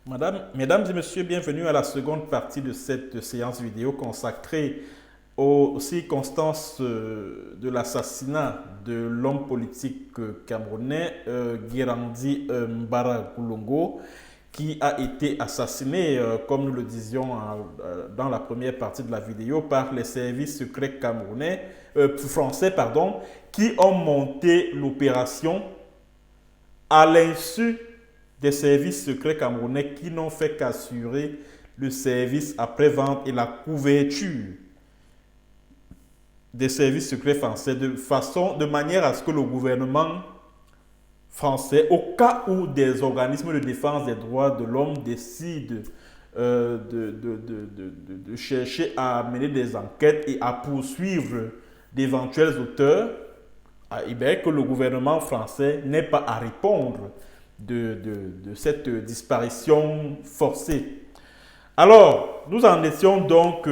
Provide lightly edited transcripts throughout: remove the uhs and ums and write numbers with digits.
Mesdames et messieurs, bienvenue à la seconde partie de cette séance vidéo consacrée aux circonstances de l'assassinat de l'homme politique camerounais Guérandi Mbara Goulongo, qui a été assassiné, comme nous le disions dans la première partie de la vidéo, par les services secrets français, qui ont monté l'opération à l'insu des services secrets camerounais qui n'ont fait qu'assurer le service après-vente et la couverture des services secrets français de manière à ce que le gouvernement français, au cas où des organismes de défense des droits de l'homme décident de chercher à mener des enquêtes et à poursuivre d'éventuels auteurs, que le gouvernement français n'ait pas à répondre de cette disparition forcée. Alors, nous en étions donc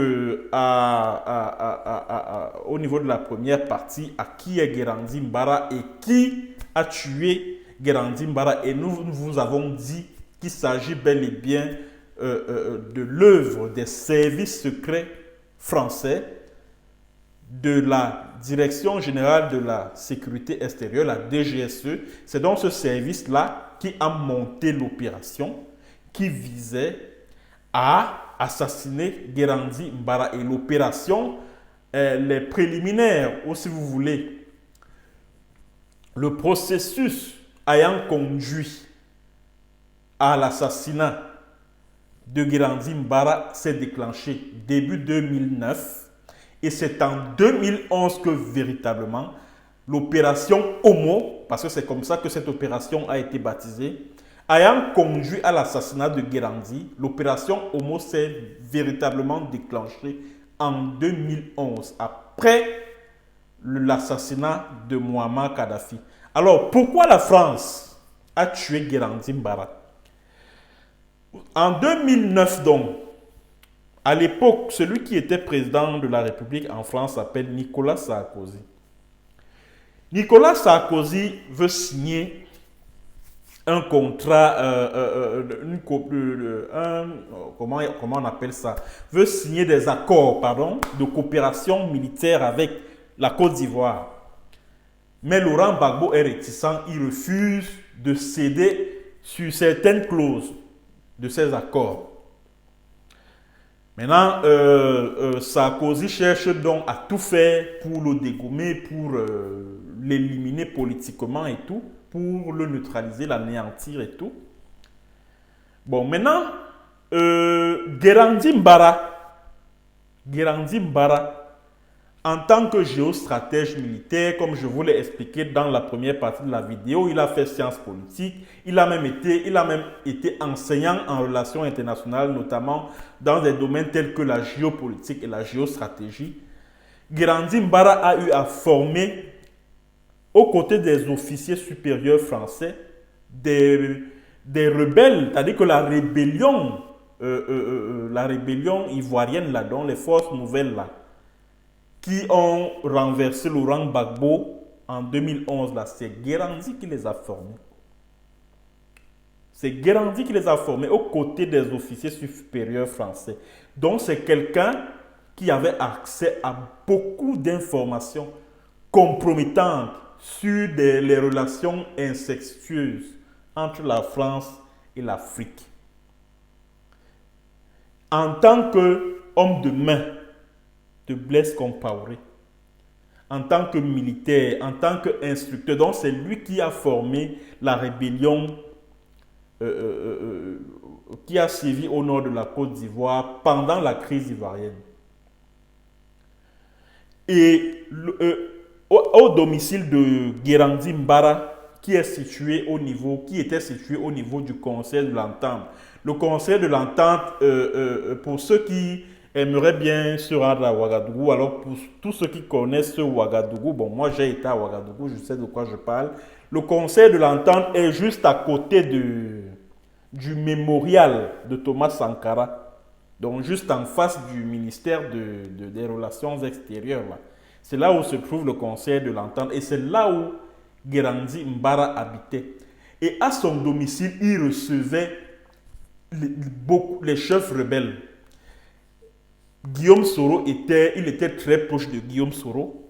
au niveau de la première partie, à qui est Guérandi Mbara et qui a tué Guérandi Mbara. Et nous vous avons dit qu'il s'agit bel et bien de l'œuvre des services secrets français, de la Direction générale de la sécurité extérieure, la DGSE. C'est donc ce service-là qui a monté l'opération qui visait à assassiner Guérandi Mbara. Et l'opération, les préliminaires, ou si vous voulez, le processus ayant conduit à l'assassinat de Guérandi Mbara s'est déclenché début 2009. Et c'est en 2011 que véritablement l'opération Homo, parce que c'est comme ça que cette opération a été baptisée, ayant conduit à l'assassinat de Guérandi, l'opération Homo s'est véritablement déclenchée en 2011, après l'assassinat de Muammar Kadhafi. Alors, pourquoi la France a tué Guérandi Mbara? En 2009 donc, à l'époque, celui qui était président de la République en France s'appelle Nicolas Sarkozy. Nicolas Sarkozy veut signer un contrat, comment on appelle ça? Veut signer des accords, de coopération militaire avec la Côte d'Ivoire. Mais Laurent Gbagbo est réticent, il refuse de céder sur certaines clauses de ces accords. Maintenant, Sarkozy cherche donc à tout faire pour le dégommer, pour l'éliminer politiquement et tout, pour le neutraliser, l'anéantir et tout. Bon, maintenant, Guérandi Mbara, en tant que géostratège militaire, comme je vous l'ai expliqué dans la première partie de la vidéo, il a fait sciences politiques, il a même été enseignant en relations internationales, notamment dans des domaines tels que la géopolitique et la géostratégie. Guérandi Mbara a eu à former, aux côtés des officiers supérieurs français, des rebelles, c'est-à-dire que la rébellion ivoirienne, là, dont les forces nouvelles, là, qui ont renversé Laurent Gbagbo en 2011, là, c'est Guérandi qui les a formés. C'est Guérandi qui les a formés aux côtés des officiers supérieurs français. Donc c'est quelqu'un qui avait accès à beaucoup d'informations compromettantes sur les relations incestueuses entre la France et l'Afrique. En tant qu'homme de main de Blaise Compaoré, en tant que militaire, en tant qu'instructeur. Donc c'est lui qui a formé la rébellion qui a sévi au nord de la Côte d'Ivoire pendant la crise ivoirienne. Et au domicile de Guérandi Mbara, qui était situé au niveau du Conseil de l'Entente. Le Conseil de l'Entente, pour ceux qui aimeraient bien se rendre à Ouagadougou, alors pour tous ceux qui connaissent Ouagadougou, bon, moi j'ai été à Ouagadougou, je sais de quoi je parle. Le Conseil de l'Entente est juste à côté du mémorial de Thomas Sankara, donc juste en face du ministère des Relations extérieures. C'est là où se trouve le Conseil de l'Entente et c'est là où Guérandi Mbara habitait. Et à son domicile, il recevait les chefs rebelles. Guillaume Soro il était très proche de Guillaume Soro.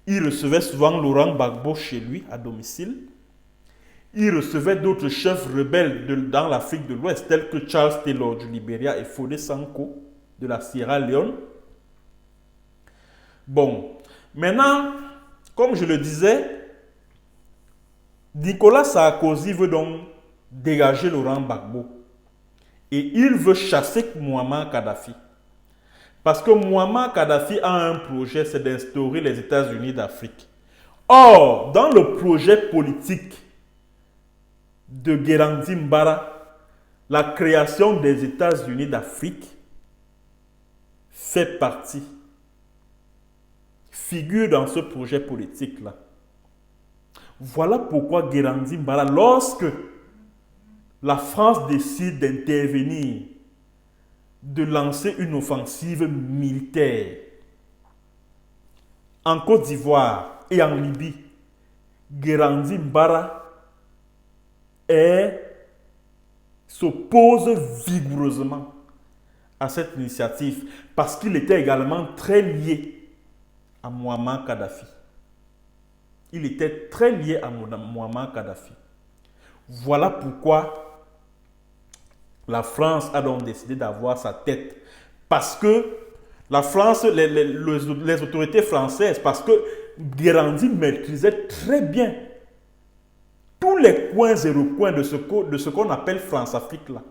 Il recevait souvent Laurent Gbagbo chez lui à domicile. Il recevait d'autres chefs rebelles dans l'Afrique de l'Ouest, tels que Charles Taylor du Libéria et Fodé Sanko de la Sierra Leone. Bon, maintenant, comme je le disais, Nicolas Sarkozy veut donc dégager Laurent Gbagbo. Et il veut chasser Muammar Kadhafi. Parce que Muammar Kadhafi a un projet, c'est d'instaurer les États-Unis d'Afrique. Or, dans le projet politique de Guérandi Mbara, la création des États-Unis d'Afrique fait partie, figure dans ce projet politique-là. Voilà pourquoi Guérandi Mbara, lorsque la France décide d'intervenir, de lancer une offensive militaire en Côte d'Ivoire et en Libye, Guérandi Mbara s'oppose vigoureusement à cette initiative parce qu'il était également très lié à Muammar Kadhafi. Il était très lié à Muammar Kadhafi. Voilà pourquoi la France a donc décidé d'avoir sa tête. Parce que la France, les autorités françaises, parce que Guérandi maîtrisait très bien tous les coins et recoins de ce qu'on appelle France-Afrique là.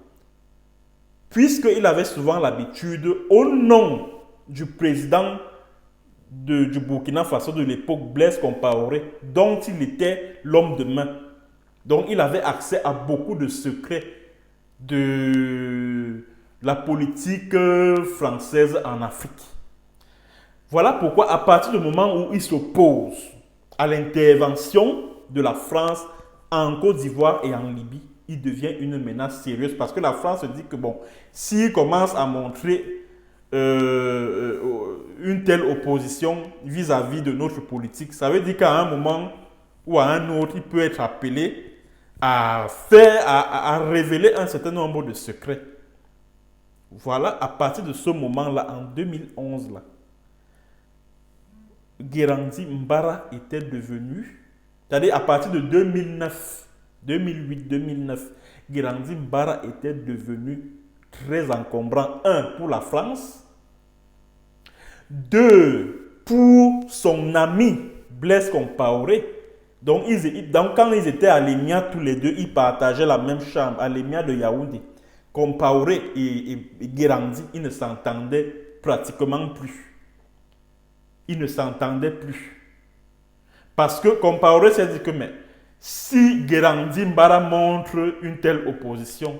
Puisqu'il avait souvent l'habitude, au nom du président du Burkina Faso de l'époque, Blaise Compaoré, dont il était l'homme de main. Donc il avait accès à beaucoup de secrets de la politique française en Afrique. Voilà pourquoi à partir du moment où il s'oppose à l'intervention de la France en Côte d'Ivoire et en Libye, il devient une menace sérieuse parce que la France se dit que bon, s'il commence à montrer une telle opposition vis-à-vis de notre politique, ça veut dire qu'à un moment ou à un autre, il peut être appelé à révéler un certain nombre de secrets. Voilà, à partir de ce moment-là, en 2011, là, Guérandi Mbara était devenu, c'est-à-dire à partir de 2009, 2008-2009, Guérandi Mbara était devenu très encombrant. Un, pour la France. Deux, pour son ami Blaise Compaoré. Donc, quand ils étaient à l'EMIA tous les deux, ils partageaient la même chambre, à l'EMIA de Yaoundé. Compaoré et Guérandi, ils ne s'entendaient pratiquement plus. Ils ne s'entendaient plus. Parce que Compaoré s'est dit que mais, si Guérandi Mbara montre une telle opposition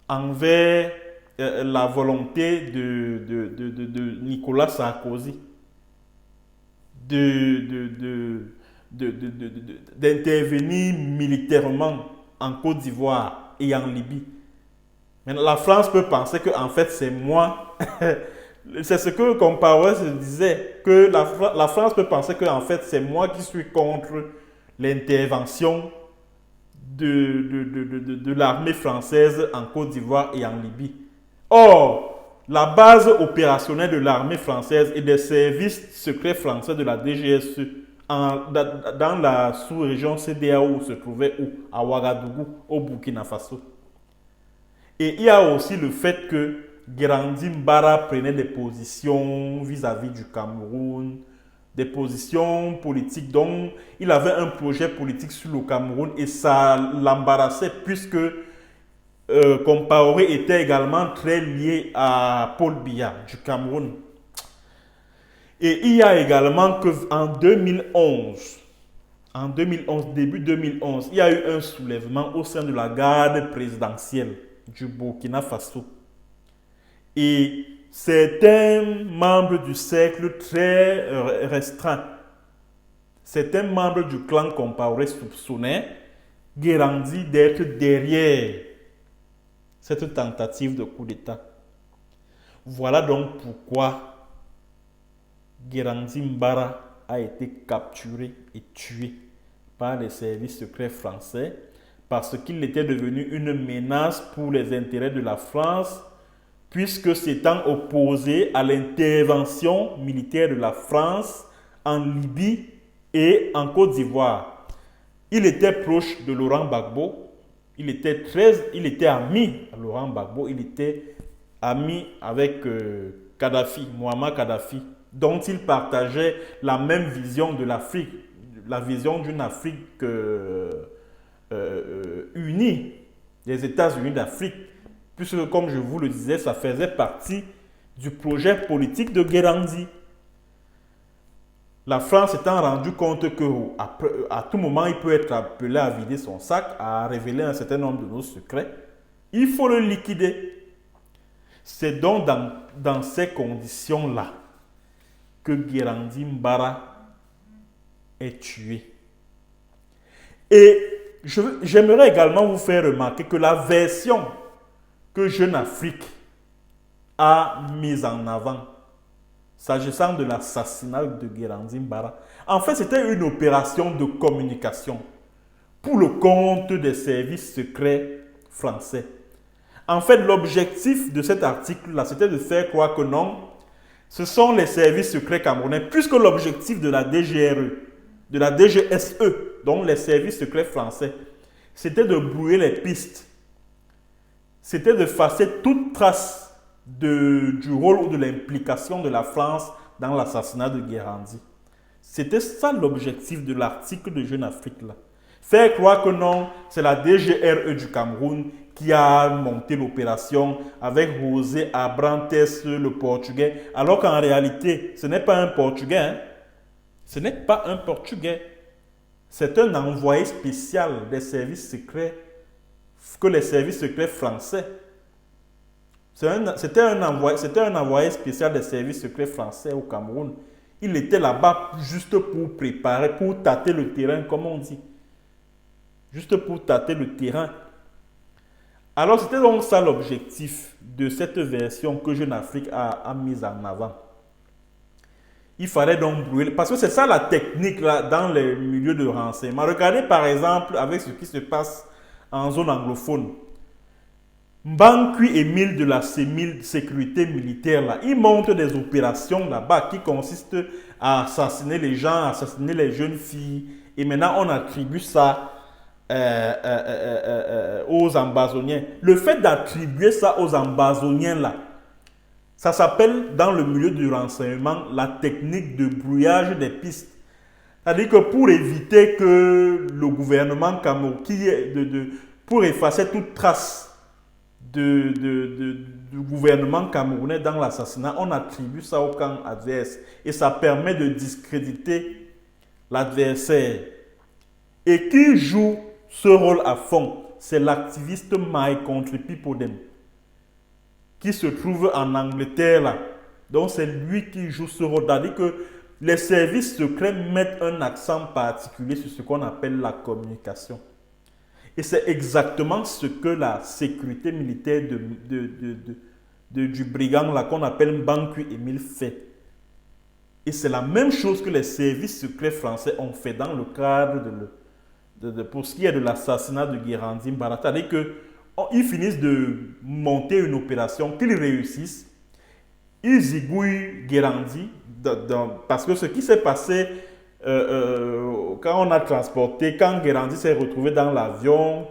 envers la volonté de Nicolas Sarkozy d'intervenir militairement en Côte d'Ivoire et en Libye. Maintenant, la France peut penser que en fait c'est moi. C'est ce que Compaoré se disait, que la France peut penser que en fait c'est moi qui suis contre l'intervention de l'armée française en Côte d'Ivoire et en Libye. Or, la base opérationnelle de l'armée française et des services secrets français de la DGSE dans la sous-région CEDEAO se trouvait où? À Ouagadougou, au Burkina Faso. Et il y a aussi le fait que Guérandi Mbara prenait des positions vis-à-vis du Cameroun, des positions politiques. Donc, il avait un projet politique sur le Cameroun et ça l'embarrassait puisque Compaoré était également très lié à Paul Biya du Cameroun. Et il y a également qu'en 2011, début 2011, il y a eu un soulèvement au sein de la garde présidentielle du Burkina Faso. Et certains membres du cercle très restreint, certains membres du clan Compaoré soupçonnaient Guérandi d'être derrière cette tentative de coup d'État. Voilà donc pourquoi Guérandi Mbara a été capturé et tué par les services secrets français parce qu'il était devenu une menace pour les intérêts de la France, puisque s'étant opposé à l'intervention militaire de la France en Libye et en Côte d'Ivoire. Il était proche de Laurent Gbagbo, il était ami à Laurent Gbagbo, il était ami avec Kadhafi, Muammar Kadhafi, dont il partageait la même vision de l'Afrique, la vision d'une Afrique unie, des États-Unis d'Afrique, puisque, comme je vous le disais, ça faisait partie du projet politique de Guérandi. La France s'étant rendu compte qu'à tout moment, il peut être appelé à vider son sac, à révéler un certain nombre de nos secrets, il faut le liquider. C'est donc dans ces conditions-là que Guérandi Mbara est tué. Et j'aimerais également vous faire remarquer que la version que Jeune Afrique a mise en avant, s'agissant de l'assassinat de Guérandi Mbara, en fait, c'était une opération de communication pour le compte des services secrets français. En fait, l'objectif de cet article-là, c'était de faire croire que non, ce sont les services secrets camerounais, puisque l'objectif de la DGRE, de la DGSE, donc les services secrets français, c'était de brouiller les pistes. C'était d'effacer toute trace du rôle ou de l'implication de la France dans l'assassinat de Guérandi. C'était ça l'objectif de l'article de Jeune Afrique là. Faire croire que non, c'est la DGRE du Cameroun qui a monté l'opération avec José Abrantes, le Portugais, alors qu'en réalité, ce n'est pas un Portugais. Hein? Ce n'est pas un Portugais. C'est un envoyé spécial des services secrets que les services secrets français. C'était un envoyé spécial des services secrets français au Cameroun. Il était là-bas juste pour préparer, pour tâter le terrain, comme on dit. Juste pour tâter le terrain. Alors, c'était donc ça l'objectif de cette version que Jeune Afrique a mise en avant. Il fallait donc brûler, parce que c'est ça la technique là, dans les milieux de renseignement. Regardez par exemple avec ce qui se passe en zone anglophone. Mbankui Émile de la sécurité militaire, là, il monte des opérations là-bas qui consistent à assassiner les gens, à assassiner les jeunes filles. Et maintenant, on attribue ça aux ambazoniens. Le fait d'attribuer ça aux ambazoniens, là, ça s'appelle dans le milieu du renseignement la technique de brouillage des pistes. C'est-à-dire que pour éviter que le gouvernement camerounais, pour effacer toute trace du gouvernement camerounais dans l'assassinat, on attribue ça au camp adverse. Et ça permet de discréditer l'adversaire. Et qui joue ce rôle à fond? C'est l'activiste Mike Contripi Podem, qui se trouve en Angleterre là. Donc c'est lui qui joue ce rôle. C'est-à-dire que les services secrets mettent un accent particulier sur ce qu'on appelle la communication. Et c'est exactement ce que la sécurité militaire du brigand là qu'on appelle Mbankui Émile fait. Et c'est la même chose que les services secrets français ont fait dans le cadre pour ce qui est de l'assassinat de Guérandi Mbara. C'est-à-dire qu'ils finissent de monter une opération, qu'ils réussissent, ils zigouillent Guérandi, parce que ce qui s'est passé quand on a transporté, quand Guérandi s'est retrouvé dans l'avion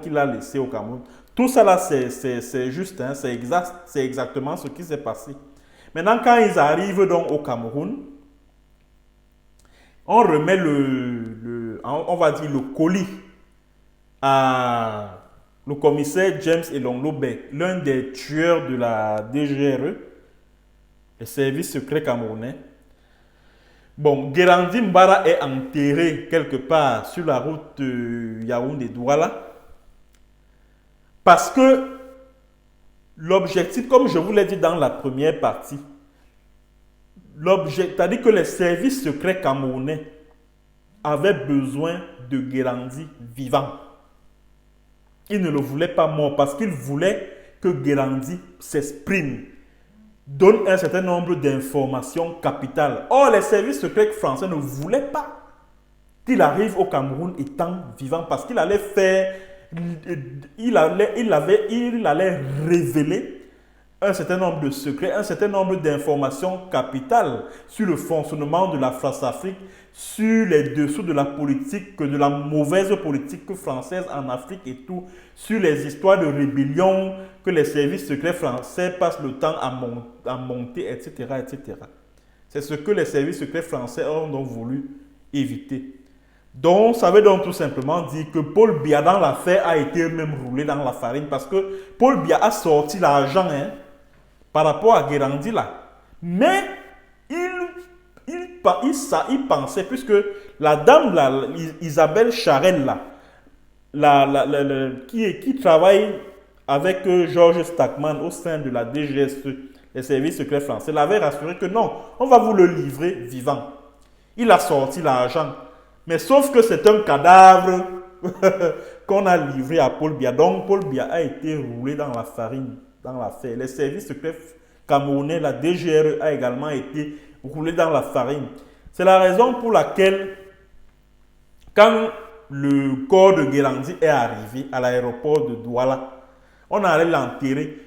qu'il a laissé au Cameroun, tout ça là c'est juste, hein, c'est exactement ce qui s'est passé. Maintenant quand ils arrivent donc au Cameroun, on remet on va dire le colis à le commissaire James Elonglobé, l'un des tueurs de la DGRE, les services secrets camerounais. Bon, Guérandi Mbara est enterré quelque part sur la route Yaoundé-Douala parce que l'objectif, comme je vous l'ai dit dans la première partie, c'est-à-dire que les services secrets camerounais avaient besoin de Guérandi vivant. Ils ne le voulaient pas mort parce qu'ils voulaient que Guérandi s'exprime, donne un certain nombre d'informations capitales. Or, les services secrets français ne voulaient pas qu'il arrive au Cameroun étant vivant parce qu'il allait faire, il allait révéler un certain nombre de secrets, un certain nombre d'informations capitales sur le fonctionnement de la France-Afrique, sur les dessous de la politique, de la mauvaise politique française en Afrique et tout, sur les histoires de rébellion que les services secrets français passent le temps à monter, etc., etc. C'est ce que les services secrets français ont donc voulu éviter. Donc, ça veut donc tout simplement dire que Paul Biya dans l'affaire a été même roulé dans la farine parce que Paul Biya a sorti l'argent par rapport à Guérandi là. Mais il pensait, puisque la dame là, Isabelle Charel là, qui travaille avec Georges Stackman au sein de la DGSE, les services secrets français, l'avait rassuré que non, on va vous le livrer vivant. Il a sorti l'argent. Mais sauf que c'est un cadavre qu'on a livré à Paul Biya. Donc Paul Biya a été roulé dans la farine, dans l'affaire. Les services secrets camerounais, la DGRE a également été roulé dans la farine. C'est la raison pour laquelle, quand le corps de Guérandi est arrivé à l'aéroport de Douala, on allait l'enterrer.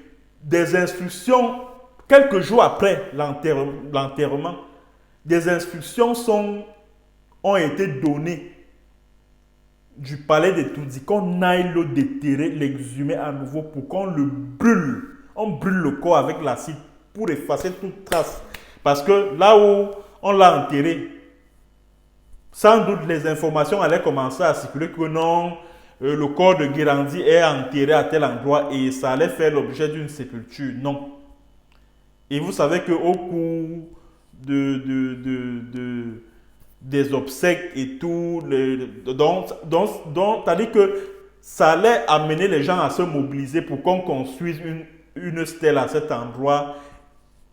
Des instructions, quelques jours après l'enterrement, des instructions ont été données du palais de Toudi, qu'on aille le déterrer, l'exhumer à nouveau pour qu'on le brûle. On brûle le corps avec l'acide pour effacer toute trace. Parce que là où on l'a enterré, sans doute les informations allaient commencer à circuler que non, le corps de Guérandi est enterré à tel endroit et ça allait faire l'objet d'une sépulture. Non. Et vous savez qu'au cours des obsèques et tout, c'est-à-dire que ça allait amener les gens à se mobiliser pour qu'on construise une stèle à cet endroit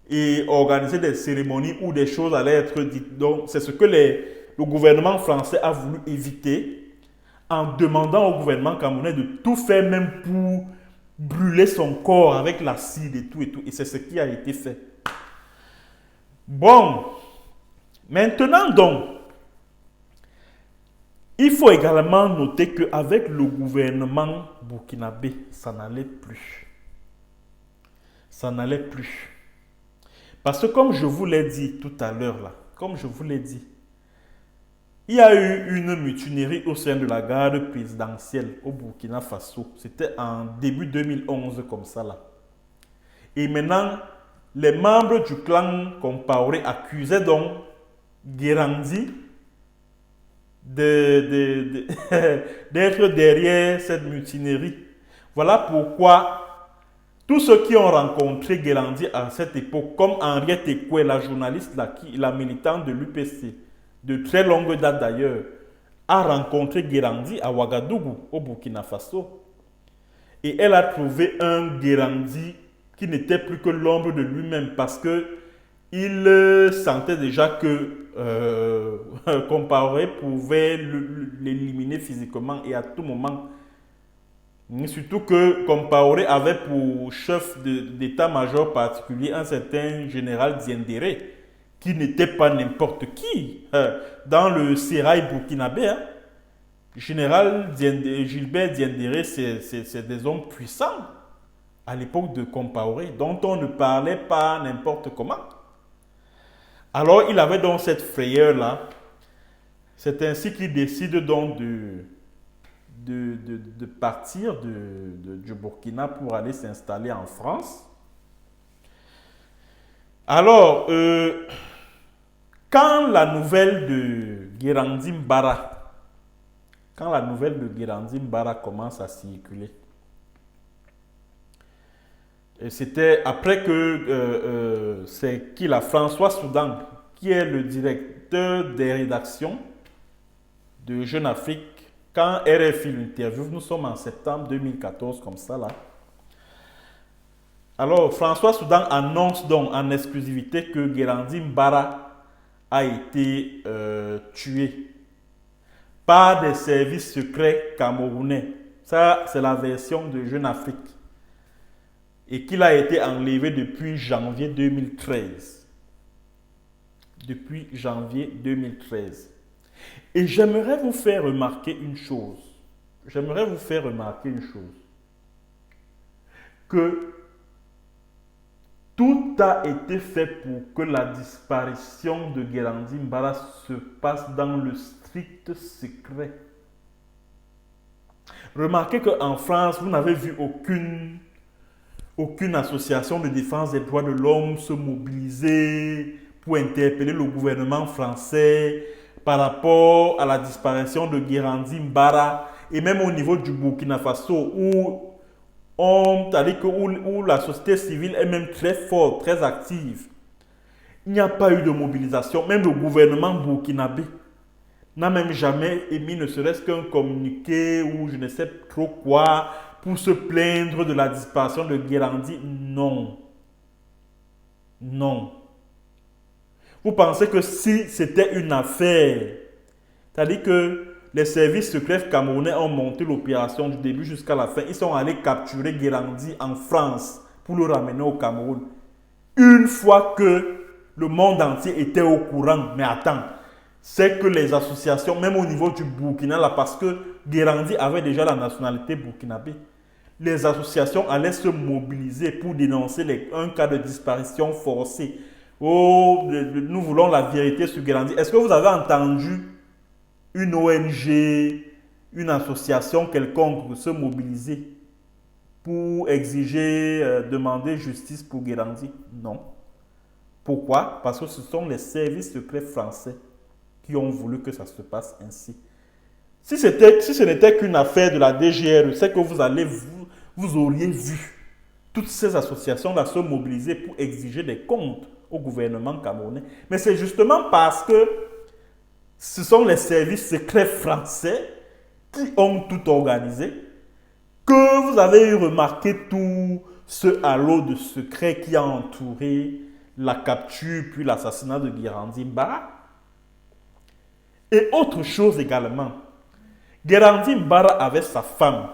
et organiser des cérémonies où des choses allaient être dites. Donc, c'est ce que le gouvernement français a voulu éviter en demandant au gouvernement camerounais de tout faire, même pour brûler son corps avec l'acide et tout et tout. Et c'est ce qui a été fait. Bon, maintenant donc, il faut également noter qu'avec le gouvernement burkinabé, ça n'allait plus. Ça n'allait plus. Parce que comme je vous l'ai dit tout à l'heure là, comme je vous l'ai dit, il y a eu une mutinerie au sein de la garde présidentielle au Burkina Faso. C'était en début 2011 comme ça là. Et maintenant, les membres du clan Compaoré accusaient donc Guérandi d'être derrière cette mutinerie. Voilà pourquoi tous ceux qui ont rencontré Guérandi à cette époque, comme Henriette Ekoué, la journaliste, la militante de l'UPC, de très longue date d'ailleurs, a rencontré Guérandi à Ouagadougou, au Burkina Faso. Et elle a trouvé un Guérandi qui n'était plus que l'ombre de lui-même parce que il sentait déjà que Compaoré pouvait l'éliminer physiquement et à tout moment. Surtout que Compaoré avait pour chef d'état-major particulier un certain général Diendéré, qui n'était pas n'importe qui. Dans le sérail burkinabé, général Gilbert Diendéré, c'est des hommes puissants à l'époque de Compaoré, dont on ne parlait pas n'importe comment. Alors, il avait donc cette frayeur-là. C'est ainsi qu'il décide donc de partir du Burkina pour aller s'installer en France. Alors, quand la nouvelle de Guérandi Mbara commence à circuler, c'était après que c'est qui là, François Soudan, qui est le directeur des rédactions de Jeune Afrique, quand RFI l'interviewe, nous sommes en septembre 2014 comme ça là. Alors François Soudan annonce donc en exclusivité que Guérandi Mbara a été tué par des services secrets camerounais. Ça, c'est la version de Jeune Afrique. Et qu'il a été enlevé depuis janvier 2013. Depuis janvier 2013. Et j'aimerais vous faire remarquer une chose. J'aimerais vous faire remarquer une chose. Que tout a été fait pour que la disparition de Guérandi Mbara se passe dans le strict secret. Remarquez qu'en France, vous n'avez vu aucune association de défense des droits de l'homme se mobiliser pour interpeller le gouvernement français par rapport à la disparition de Guérandi Mbara, et même au niveau du Burkina Faso où la société civile est même très forte, très active. Il n'y a pas eu de mobilisation. Même le gouvernement burkinabé n'a même jamais émis ne serait-ce qu'un communiqué ou je ne sais trop quoi pour se plaindre de la disparition de Guérandi. Non. Non. Vous pensez que si c'était une affaire, c'est-à-dire que les services secrets camerounais ont monté l'opération du début jusqu'à la fin, ils sont allés capturer Guérandi en France pour le ramener au Cameroun. Une fois que le monde entier était au courant, mais attends, c'est que les associations, même au niveau du Burkina, là, parce que Guérandi avait déjà la nationalité burkinabé, les associations allaient se mobiliser pour dénoncer un cas de disparition forcée. Oh, nous voulons la vérité sur Guérandi. Est-ce que vous avez entendu une ONG, une association quelconque se mobiliser pour exiger, demander justice pour Guérandi? Non. Pourquoi? Parce que ce sont les services secrets français qui ont voulu que ça se passe ainsi. Si ce n'était qu'une affaire de la DGRE, c'est que vous auriez vu toutes ces associations-là se mobiliser pour exiger des comptes au gouvernement camerounais. Mais c'est justement parce que ce sont les services secrets français qui ont tout organisé que vous avez remarqué tout ce halo de secret qui a entouré la capture puis l'assassinat de Guérandi Mbara. Et autre chose également, Guérandi Mbara avait sa femme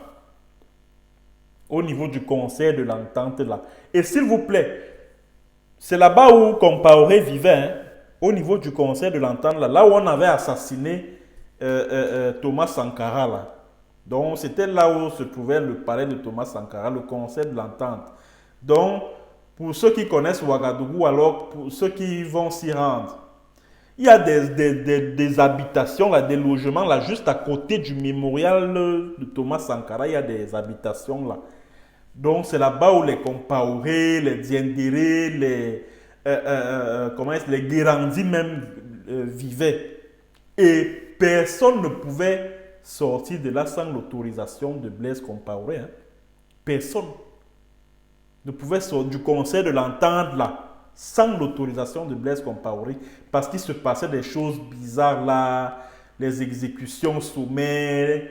au niveau du conseil de l'entente là. Et s'il vous plaît, c'est là-bas où Compaoré vivait, hein, au niveau du conseil de l'entente là où on avait assassiné Thomas Sankara là. Donc c'était là où se trouvait le palais de Thomas Sankara, le conseil de l'entente. Donc pour ceux qui connaissent Ouagadougou, alors pour ceux qui vont s'y rendre, il y a des habitations, là, des logements là, juste à côté du mémorial de Thomas Sankara, il y a des habitations là. Donc c'est là-bas où les Compaoré, les Diendéré, les Guérandi même vivaient. Et personne ne pouvait sortir de là sans l'autorisation de Blaise Compaoré. Hein. Personne ne pouvait sortir du conseil de l'entente là sans l'autorisation de Blaise Compaoré parce qu'il se passait des choses bizarres là, les exécutions sommaires,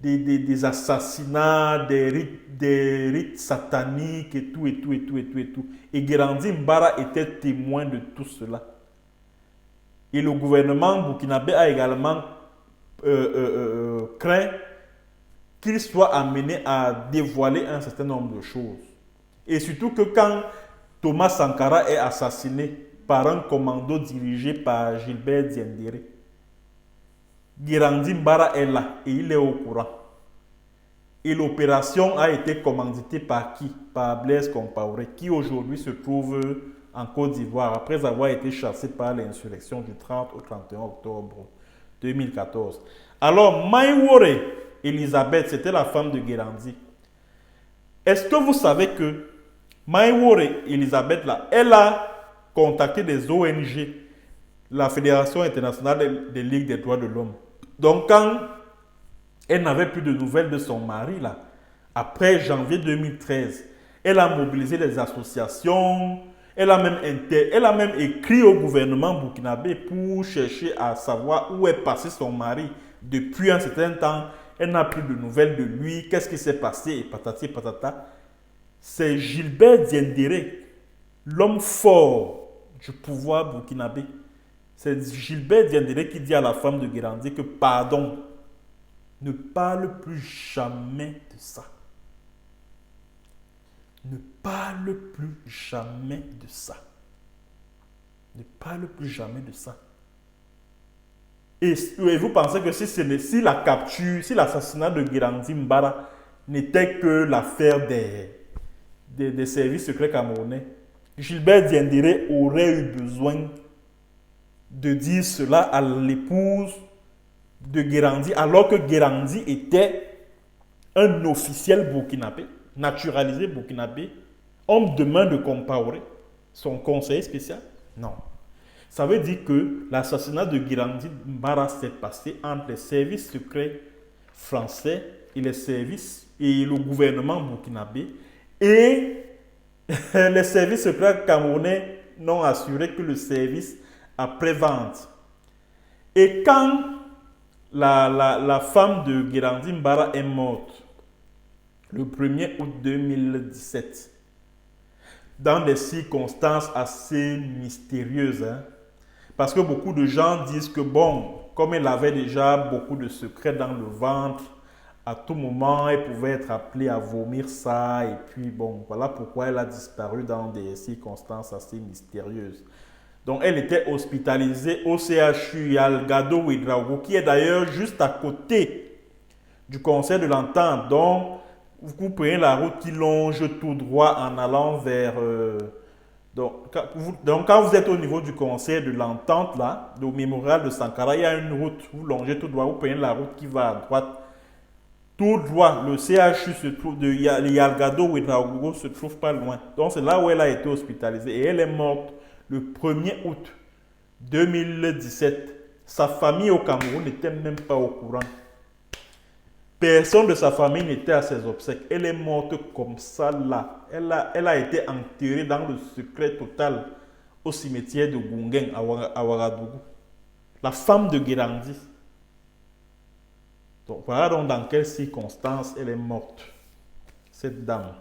des assassinats, des rites sataniques et tout, et tout, et tout, et tout, et tout. Et Guérandi Mbara était témoin de tout cela. Et le gouvernement burkinabé a également craint qu'il soit amené à dévoiler un certain nombre de choses. Et surtout que quand Thomas Sankara est assassiné par un commando dirigé par Gilbert Diendéré, Guérandi Mbara est là et il est au courant. Et l'opération a été commanditée par qui? Par Blaise Compaoré, qui aujourd'hui se trouve en Côte d'Ivoire, après avoir été chassé par l'insurrection du 30 au 31 octobre 2014. Alors, Maïwore Elisabeth, c'était la femme de Guérandi. Est-ce que vous savez que Maïwore Elisabeth, là, elle a contacté des ONG, la Fédération internationale des ligues des droits de l'homme. Donc, quand elle n'avait plus de nouvelles de son mari, là, après janvier 2013, elle a mobilisé les associations, elle a même écrit au gouvernement burkinabé pour chercher à savoir où est passé son mari. Depuis un certain temps, elle n'a plus de nouvelles de lui, qu'est-ce qui s'est passé, et patati et patata. C'est Gilbert Diendéré, l'homme fort du pouvoir burkinabé. C'est Gilbert Diendéré qui dit à la femme de Guérandi que pardon, ne parle plus jamais de ça. Ne parle plus jamais de ça. Ne parle plus jamais de ça. Et vous pensez que si la capture, si l'assassinat de Guérandi Mbara n'était que l'affaire des services secrets camerounais, Gilbert Diendéré aurait eu besoin de dire cela à l'épouse de Guérandi, alors que Guérandi était un officiel burkinabé, naturalisé burkinabé, homme de main de Compaoré, son conseiller spécial? Non. Ça veut dire que l'assassinat de Guérandi Mbara s'est passé entre les services secrets français et les services et le gouvernement burkinabé, et les services secrets camerounais n'ont assuré que le service après-vente. Et quand la femme de Guérandi Mbara est morte, le 1er août 2017, dans des circonstances assez mystérieuses, hein, parce que beaucoup de gens disent que, bon, comme elle avait déjà beaucoup de secrets dans le ventre, à tout moment, elle pouvait être appelée à vomir ça. Et puis, bon, voilà pourquoi elle a disparu dans des circonstances assez mystérieuses. Donc, elle était hospitalisée au CHU Algado Ouedraogo, qui est d'ailleurs juste à côté du concert de l'Entente. Donc, vous prenez la route qui longe tout droit en allant vers... Donc, quand vous êtes au niveau du concert de l'Entente, là, au mémorial de Sankara, il y a une route, vous longez tout droit, vous prenez la route qui va à droite. Tout droit, le CHU se trouve, de Yalgado Ouedraogo se trouve pas loin. Donc, c'est là où elle a été hospitalisée. Et elle est morte le 1er août 2017. Sa famille au Cameroun n'était même pas au courant. Personne de sa famille n'était à ses obsèques. Elle est morte comme ça là. Elle a été enterrée dans le secret total au cimetière de Gungen à Ouagadougou. La femme de Guérandi. Donc voilà donc dans quelles circonstances elle est morte, cette dame.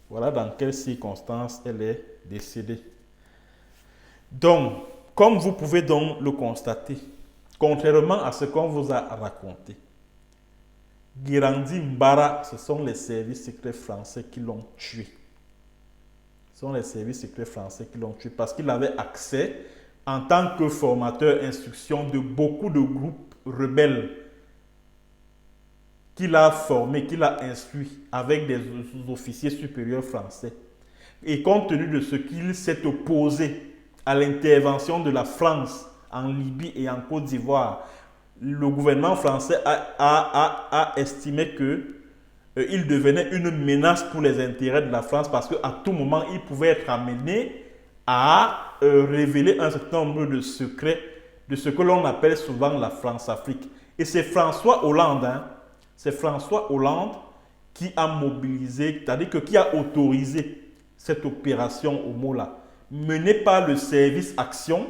Voilà dans quelles circonstances elle est décédée. Donc, comme vous pouvez donc le constater, contrairement à ce qu'on vous a raconté, Guérandi Mbara, ce sont les services secrets français qui l'ont tué. Ce sont les services secrets français qui l'ont tué parce qu'il avait accès en tant que formateur instruction de beaucoup de groupes rebelles qu'il a formé, qu'il a instruit avec des officiers supérieurs français. Et compte tenu de ce qu'il s'est opposé à l'intervention de la France en Libye et en Côte d'Ivoire, le gouvernement français a estimé qu'il devenait une menace pour les intérêts de la France parce qu'à tout moment, il pouvait être amené à révéler un certain nombre de secrets de ce que l'on appelle souvent la France-Afrique. Et c'est François Hollande, hein, c'est François Hollande qui a mobilisé, c'est-à-dire qui a autorisé cette opération au Mola, menée par le service action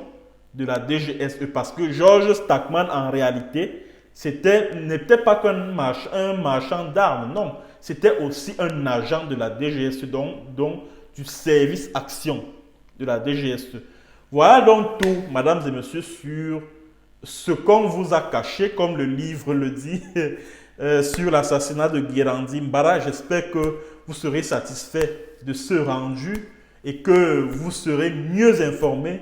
de la DGSE, parce que Georges Stackman, en réalité, n'était pas qu'un marchand d'armes, non, c'était aussi un agent de la DGSE, donc du service action de la DGSE. Voilà donc tout, mesdames et messieurs, sur ce qu'on vous a caché, comme le livre le dit, sur l'assassinat de Guérandi Mbara. J'espère que vous serez satisfait de ce rendu et que vous serez mieux informés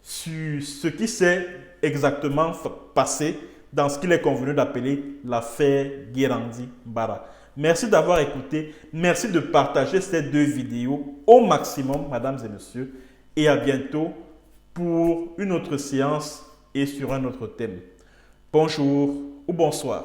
sur ce qui s'est exactement passé dans ce qu'il est convenu d'appeler l'affaire Guérandi Mbara. Merci d'avoir écouté. Merci de partager ces deux vidéos au maximum, mesdames et messieurs. Et à bientôt pour une autre séance et sur un autre thème. Bonjour ou bonsoir.